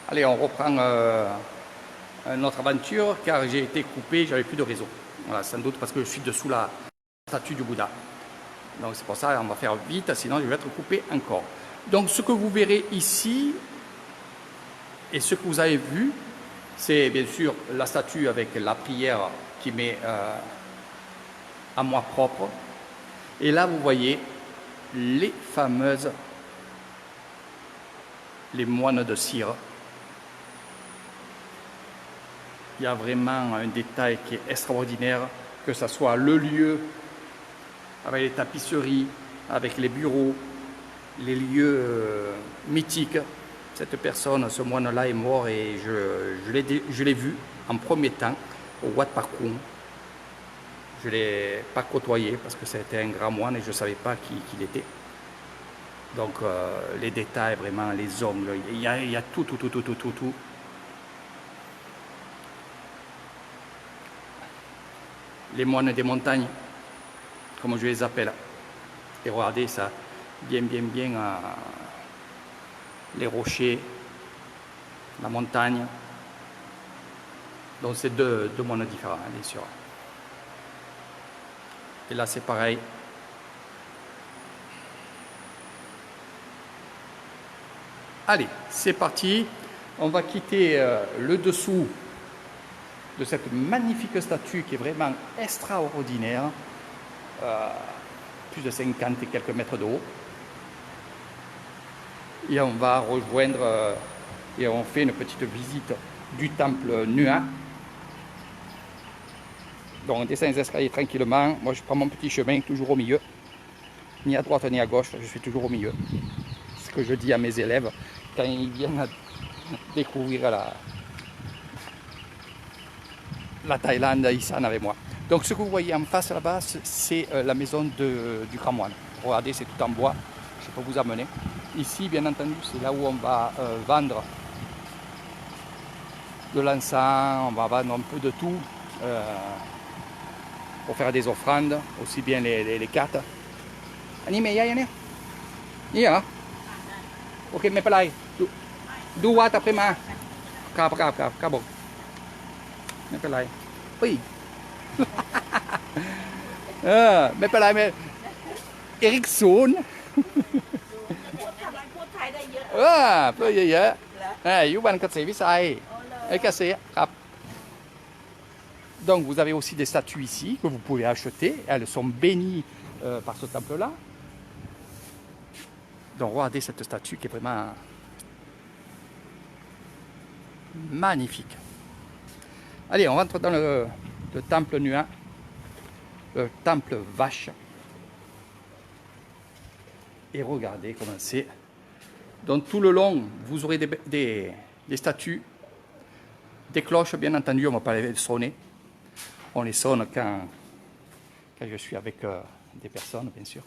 Allez, on reprend notre aventure car j'ai été coupé, j'avais plus de réseau. Voilà, sans doute parce que je suis dessous la statue du Bouddha. Donc c'est pour ça qu'on va faire vite, sinon je vais être coupé encore. Donc ce que vous verrez ici et ce que vous avez vu, c'est bien sûr la statue avec la prière qui met à moi propre. Et là vous voyez les fameuses, les moines de cire. Il y a vraiment un détail qui est extraordinaire, que ce soit le lieu, avec les tapisseries, avec les bureaux, les lieux mythiques. Cette personne, ce moine-là est mort et je l'ai vu en premier temps au Wat Pah Koong. Je ne l'ai pas côtoyé parce que c'était un grand moine et je ne savais pas qui il était. Donc les détails, vraiment, les ongles, il y a tout. Les moines des montagnes, comme je les appelle. Et regardez ça, bien, les rochers, la montagne. Donc c'est deux moines différents, hein, bien sûr. Et là c'est pareil. Allez, c'est parti. On va quitter le dessous de cette magnifique statue qui est vraiment extraordinaire. Plus de 50 et quelques mètres de haut. Et on va rejoindre et on fait une petite visite du temple Nuan. Donc on descend les escaliers tranquillement. Moi je prends mon petit chemin toujours au milieu. Ni à droite ni à gauche, je suis toujours au milieu. C'est ce que je dis à mes élèves quand ils viennent découvrir la Thaïlande, ils sont avec moi. Donc ce que vous voyez en face là-bas, c'est la maison du grand moine. Regardez, c'est tout en bois. Je peux vous amener. Ici, bien entendu, c'est là où on va vendre de l'encens, on va vendre un peu de tout pour faire des offrandes, aussi bien les cartes. Anime, ya, ya, ya. Ok, mais pas là. Du wat après ma. Cap, bon. Mais pas là. Oui. ไม่เป็นไรไม่เอริกศูนย์พูดไทยได้เยอะ เพื่อเยอะๆอยู่บ้านเกษตรวิสัยไอ้เกษตรครับ Donc vous avez aussi des statues ici que vous pouvez acheter. Elles sont bénies par ce temple-là. Donc regardez cette statue qui est vraiment magnifique. Allez, on rentre dans le temple Nuan, le temple vache. Et regardez comment c'est. Donc tout le long, vous aurez des statues, des cloches, bien entendu, on ne va pas les sonner. On les sonne quand je suis avec des personnes, bien sûr.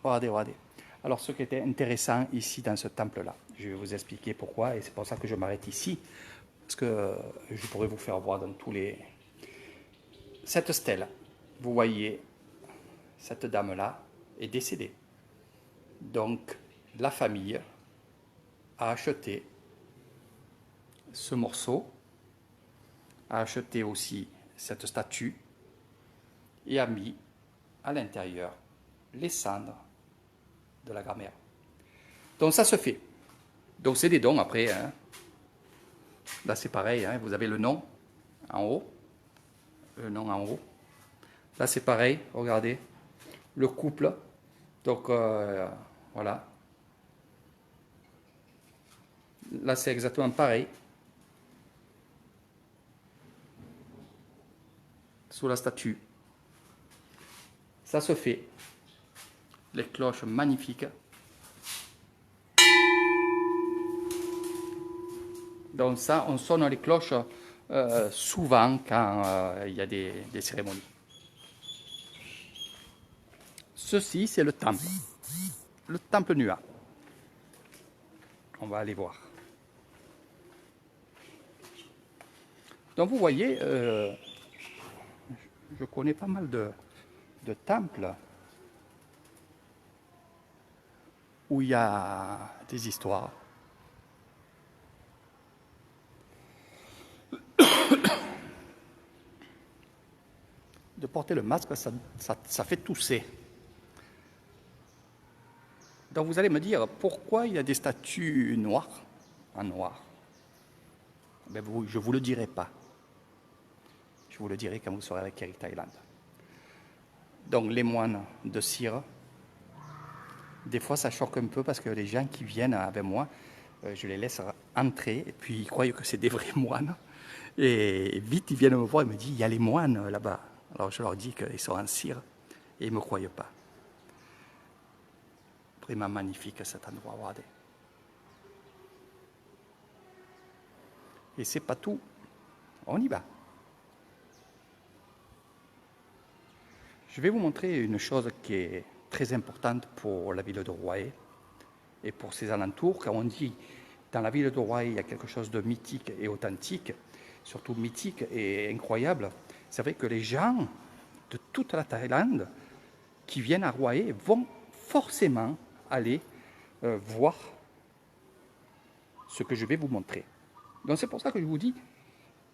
Regardez. Alors ce qui était intéressant ici dans ce temple-là, je vais vous expliquer pourquoi, et c'est pour ça que je m'arrête ici, parce que je pourrais vous faire voir dans tous les... Cette stèle, vous voyez, cette dame-là est décédée. Donc la famille a acheté ce morceau, a acheté aussi cette statue et a mis à l'intérieur les cendres de la grand-mère. Donc ça se fait. Donc c'est des dons après. Hein. Là c'est pareil, hein. Vous avez le nom en haut. Le nom en haut. Là c'est pareil, regardez. Le couple. Donc voilà. Là c'est exactement pareil. Sous la statue. Ça se fait. Les cloches magnifiques. Donc ça, on sonne les cloches souvent quand il y a des cérémonies. Ceci, c'est le temple Nuan. On va aller voir. Donc vous voyez, je connais pas mal de temples. où il y a des histoires. De porter le masque, ça fait tousser. Donc vous allez me dire, pourquoi il y a des statues noires, en noir? Ben je ne vous le dirai pas. Je vous le dirai quand vous serez avec Eric Thailand. Donc les moines de cire, des fois ça choque un peu parce que les gens qui viennent avec moi, je les laisse entrer et puis ils croient que c'est des vrais moines. Et vite ils viennent me voir et me disent, il y a les moines là-bas. Alors je leur dis qu'ils sont en cire et ils ne me croient pas. Vraiment magnifique cet endroit, regardez. Et c'est pas tout. On y va. Je vais vous montrer une chose qui est très importante pour la ville de Roye et pour ses alentours. Quand on dit dans la ville de Roye, il y a quelque chose de mythique et authentique, surtout mythique et incroyable, c'est vrai que les gens de toute la Thaïlande qui viennent à Roye vont forcément aller voir ce que je vais vous montrer. Donc c'est pour ça que je vous dis,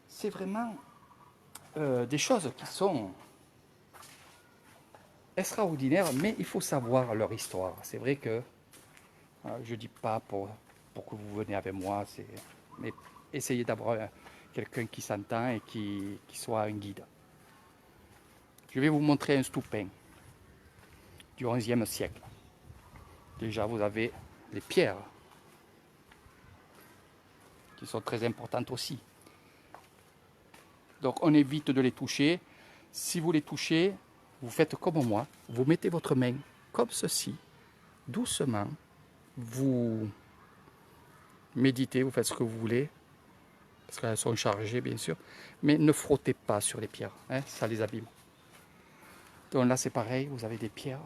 c'est vraiment des choses qui sont extraordinaires, mais il faut savoir leur histoire. C'est vrai que je ne dis pas pour que vous veniez avec moi, mais essayez d'avoir quelqu'un qui s'entend et qui soit un guide. Je vais vous montrer un stoupin du XIe siècle. Déjà, vous avez les pierres qui sont très importantes aussi. Donc, on évite de les toucher. Si vous les touchez, vous faites comme moi. Vous mettez votre main comme ceci, doucement. Vous méditez, vous faites ce que vous voulez, parce qu'elles sont chargées, bien sûr. Mais ne frottez pas sur les pierres, hein, ça les abîme. Donc là, c'est pareil, vous avez des pierres.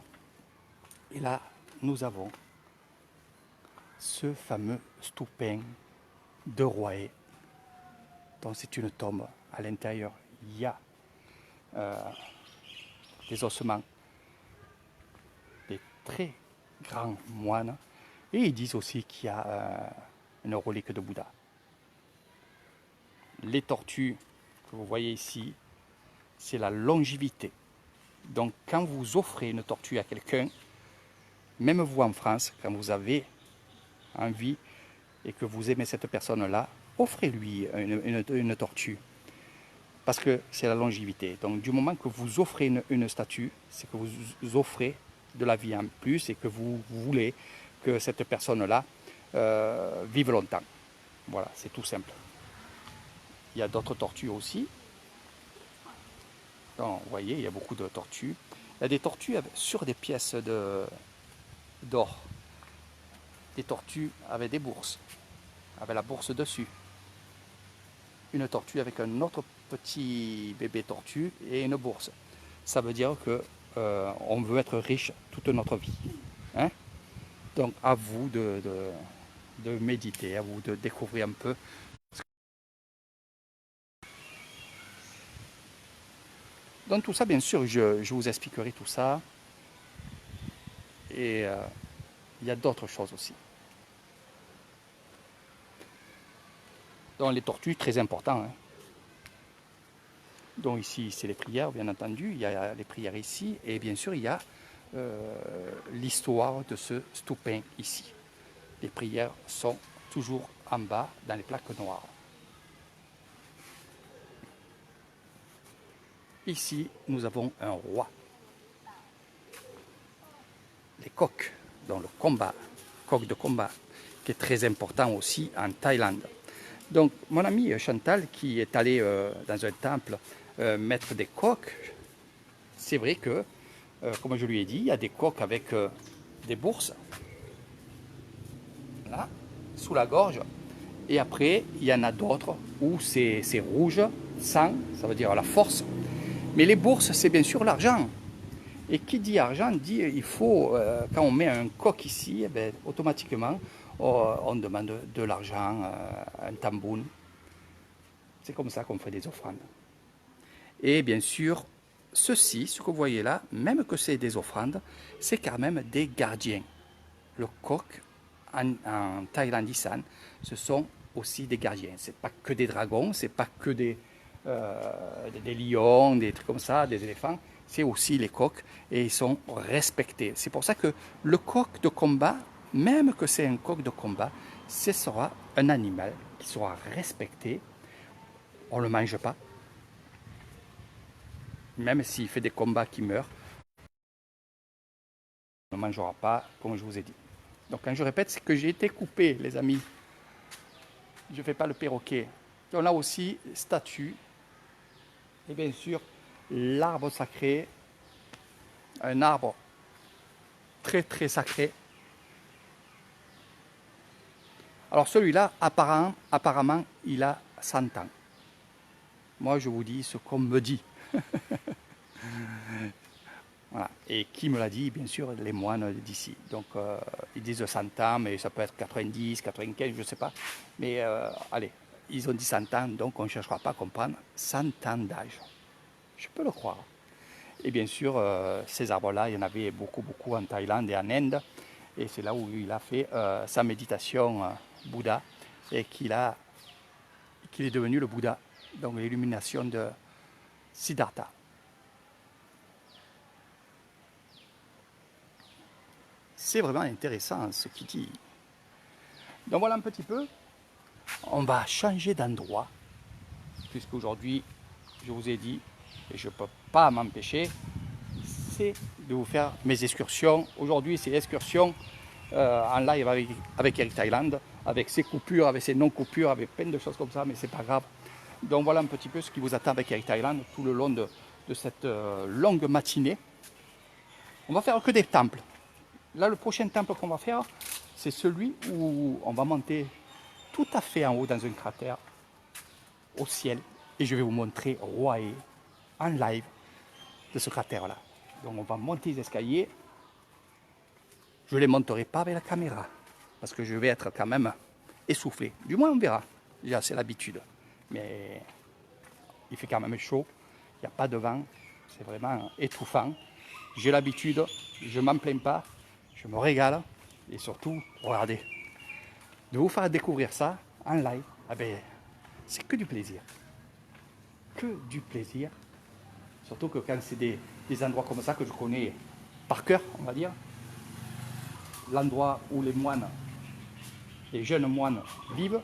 Et là, nous avons ce fameux stoupin de Roye. Donc c'est une tombe. À l'intérieur, il y a des ossements, des très grands moines. Et ils disent aussi qu'il y a une relique de Bouddha. Les tortues que vous voyez ici, c'est la longévité. Donc quand vous offrez une tortue à quelqu'un, même vous en France, quand vous avez envie et que vous aimez cette personne-là, offrez-lui une tortue. Parce que c'est la longévité. Donc du moment que vous offrez une statue, c'est que vous offrez de la vie en plus et que vous voulez que cette personne-là vive longtemps. Voilà, c'est tout simple. Il y a d'autres tortues aussi. Donc, vous voyez, il y a beaucoup de tortues. Il y a des tortues sur des pièces d'or. Des tortues avec des bourses, avec la bourse dessus. Une tortue avec un autre petit bébé tortue et une bourse. Ça veut dire que on veut être riche toute notre vie. Hein? Donc à vous de méditer, à vous de découvrir un peu. Donc tout ça, bien sûr, je vous expliquerai tout ça. Et il y a d'autres choses aussi. Donc les tortues, très important. Hein. Donc ici, c'est les prières, bien entendu. Il y a les prières ici. Et bien sûr, il y a l'histoire de ce stoupin ici. Les prières sont toujours en bas dans les plaques noires. Ici, nous avons un roi. Les coqs, dans le combat, coq de combat, qui est très important aussi en Thaïlande. Donc, mon ami Chantal, qui est allé dans un temple mettre des coqs, c'est vrai que, comme je lui ai dit, il y a des coqs avec des bourses, là, sous la gorge. Et après, il y en a d'autres où c'est rouge, sang, ça veut dire la force. Mais les bourses, c'est bien sûr l'argent. Et qui dit argent dit il faut, quand on met un coq ici, eh bien, automatiquement, on demande de l'argent, un tamboun. C'est comme ça qu'on fait des offrandes. Et bien sûr, ceci, ce que vous voyez là, même que c'est des offrandes, c'est quand même des gardiens. le coq en Thaïlande Isan, ce sont aussi des gardiens. C'est pas que des dragons, c'est pas que des lions, des trucs comme ça, des éléphants. C'est aussi les coqs et ils sont respectés. C'est pour ça que le coq de combat, même que c'est un coq de combat, ce sera un animal qui sera respecté. On ne le mange pas. Même s'il fait des combats qui meurent, on ne mangera pas, comme je vous ai dit. Donc quand je répète, c'est que j'ai été coupé, les amis. Je ne fais pas le perroquet. On a aussi statue. Et bien sûr, l'arbre sacré. Un arbre très très sacré. Alors celui-là, apparemment, il a 100 ans. Moi, je vous dis ce qu'on me dit. Voilà. Et qui me l'a dit? Bien sûr, les moines d'ici. Donc, ils disent 100 ans, mais ça peut être 90, 95, je ne sais pas. Mais allez, ils ont dit 100 ans, donc on ne cherchera pas à comprendre 100 ans d'âge. Je peux le croire. Et bien sûr, ces arbres-là, il y en avait beaucoup, beaucoup en Thaïlande et en Inde. Et c'est là où il a fait sa méditation Bouddha et qu'il est devenu le Bouddha, donc l'illumination de Siddhartha. C'est vraiment intéressant ce qu'il dit. Donc voilà un petit peu. On va changer d'endroit, puisqu'aujourd'hui, je vous ai dit, et je ne peux pas m'empêcher, c'est de vous faire mes excursions. Aujourd'hui, c'est l'excursion en live avec Eric Thailand, avec ses coupures, avec ses non-coupures, avec plein de choses comme ça, mais c'est pas grave. Donc voilà un petit peu ce qui vous attend avec Eric Thailand tout le long de cette longue matinée. On va faire que des temples. Là, le prochain temple qu'on va faire, c'est celui où on va monter tout à fait en haut dans un cratère, au ciel. Et je vais vous montrer Hue en live de ce cratère-là. Donc on va monter les escaliers. Je ne les monterai pas avec la caméra, parce que je vais être quand même essoufflé. Du moins, on verra. Déjà, c'est l'habitude. Mais il fait quand même chaud. Il n'y a pas de vent. C'est vraiment étouffant. J'ai l'habitude. Je ne m'en plains pas. Je me régale. Et surtout, regardez, de vous faire découvrir ça en live, eh ben, c'est que du plaisir. Que du plaisir. Surtout que quand c'est des endroits comme ça que je connais par cœur, on va dire, l'endroit où les moines, les jeunes moines vivent.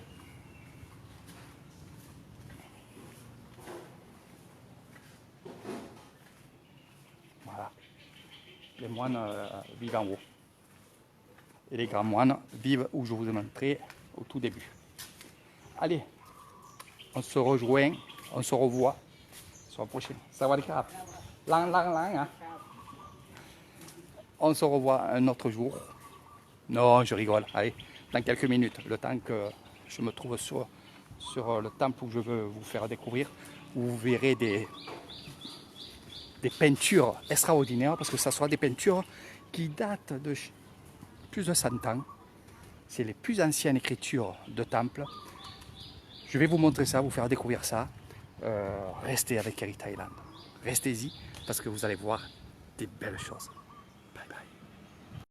Voilà. Les moines vivent en haut. Et les grands moines vivent où je vous ai montré au tout début. Allez, on se rejoint, on se revoit sur la prochaine. Sawadee-krap. Lang, lang, lang, hein. On se revoit un autre jour. Non, je rigole. Allez, dans quelques minutes, le temps que je me trouve sur le temple où je veux vous faire découvrir, où vous verrez des peintures extraordinaires, parce que ça sera des peintures qui datent de plus de 100 ans. C'est les plus anciennes écritures de temple. Je vais vous montrer ça, vous faire découvrir ça. Restez avec Eric Thailand. Restez-y, parce que vous allez voir des belles choses.